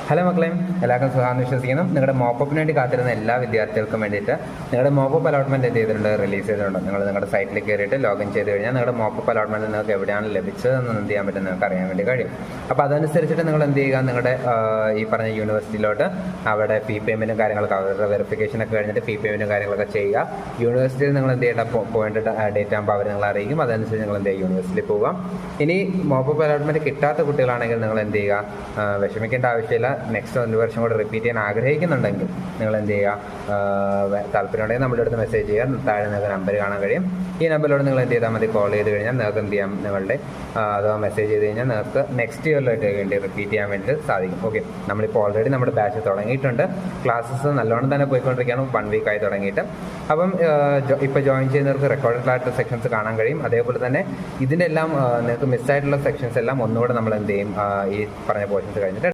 Hello മക്കളെ, എല്ലാവർക്കും സുഖമാണെന്ന് വിശ്വസിക്കുന്നു. നിങ്ങളുടെ മോപ്പപ്പിന് വേണ്ടി കാത്തിരുന്ന എല്ലാ വിദ്യാർത്ഥികൾക്കും വേണ്ടിയിട്ട് നിങ്ങളുടെ മോപ്പപ്പ് അലോട്ട്മെന്റ് എന്ത് ചെയ്തിട്ടുണ്ട്, റിലീസ് ചെയ്തിട്ടുണ്ട്. നിങ്ങൾ നിങ്ങളുടെ സൈറ്റിൽ കയറിയിട്ട് ലോഗിൻ ചെയ്ത് കഴിഞ്ഞാൽ നിങ്ങളുടെ മോപ്പപ്പ് അലോട്ട്മെന്റ് നിങ്ങൾക്ക് എവിടെയാണ് ലഭിച്ചതെന്ന് എന്ത് ചെയ്യാൻ പറ്റും, നിങ്ങൾക്ക് അറിയാൻ വേണ്ടി കഴിയും. അപ്പോൾ അതനുസരിച്ചിട്ട് നിങ്ങൾ എന്ത് ചെയ്യുക, നിങ്ങളുടെ ഈ പറഞ്ഞ യൂണിവേഴ്സിറ്റിയിലോട്ട് അവിടെ ഫീ പേയ്മെന്റും കാര്യങ്ങളൊക്കെ, അവരുടെ വെരിഫിക്കേഷൻ ഒക്കെ കഴിഞ്ഞിട്ട് ഫീ പേയ്മെന്റും കാര്യങ്ങളൊക്കെ ചെയ്യുക. യൂണിവേഴ്സിറ്റിയിൽ നിങ്ങൾ എന്ത് ചെയ്യേണ്ട പോയിന്റ് ഡേറ്റ് ആകുമ്പോൾ അവർ നിങ്ങൾ അറിയിക്കും. അതനുസരിച്ച് നിങ്ങൾ എന്ത് ചെയ്യുക, യൂണിവേഴ്സിറ്റിയിൽ പോവുക. ഇനി മോപ്പപ്പ് അലോട്ട്മെന്റ് കിട്ടാത്ത കുട്ടികളാണെങ്കിൽ നിങ്ങൾ എന്ത് ചെയ്യുക, വിഷമിക്കേണ്ട ആവശ്യമില്ല. നെക്സ്റ്റ് 1 വർഷം കൂടെ റിപ്പീറ്റ് ചെയ്യാൻ ആഗ്രഹിക്കുന്നുണ്ടെങ്കിൽ നിങ്ങൾ എന്ത് ചെയ്യുക, താല്പര്യമുണ്ടെങ്കിൽ നമ്മുടെ അടുത്ത് മെസ്സേജ് ചെയ്യുക. താഴെ നിങ്ങൾക്ക് നമ്പർ കാണാൻ കഴിയും. ഈ നമ്പറിലോട് നിങ്ങൾ എന്ത് ചെയ്താൽ മതി, കോൾ ചെയ്ത് കഴിഞ്ഞാൽ നിങ്ങൾക്ക് എന്ത് ചെയ്യാം, നിങ്ങളുടെ അഥവാ മെസ്സേജ് ചെയ്ത് കഴിഞ്ഞാൽ നിങ്ങൾക്ക് നെക്സ്റ്റ് ഇയറിലേക്ക് വേണ്ടി റിപ്പീറ്റ് ചെയ്യാൻ വേണ്ടി സാധിക്കും. ഓക്കെ, നമ്മളിപ്പോൾ ഓൾറെഡി നമ്മുടെ ബാച്ച് തുടങ്ങിയിട്ടുണ്ട്. ക്ലാസ്സസ് നല്ലോണം തന്നെ പോയിക്കൊണ്ടിരിക്കുകയാണ്, 1 വീക്കായി തുടങ്ങിയിട്ട്. അപ്പം ഇപ്പോൾ ജോയിൻ ചെയ്യുന്നവർക്ക് റെക്കോർഡഡ് ആയിട്ടുള്ള സെക്ഷൻസ് കാണാൻ കഴിയും. അതേപോലെ തന്നെ ഇതിൻ്റെ എല്ലാം നിങ്ങൾക്ക് മിസ്സായിട്ടുള്ള സെക്ഷൻസ് എല്ലാം ഒന്നുകൂടെ നമ്മൾ എന്ത് ചെയ്യും, ഈ പറഞ്ഞ പോർഷൻസ് കഴിഞ്ഞിട്ട്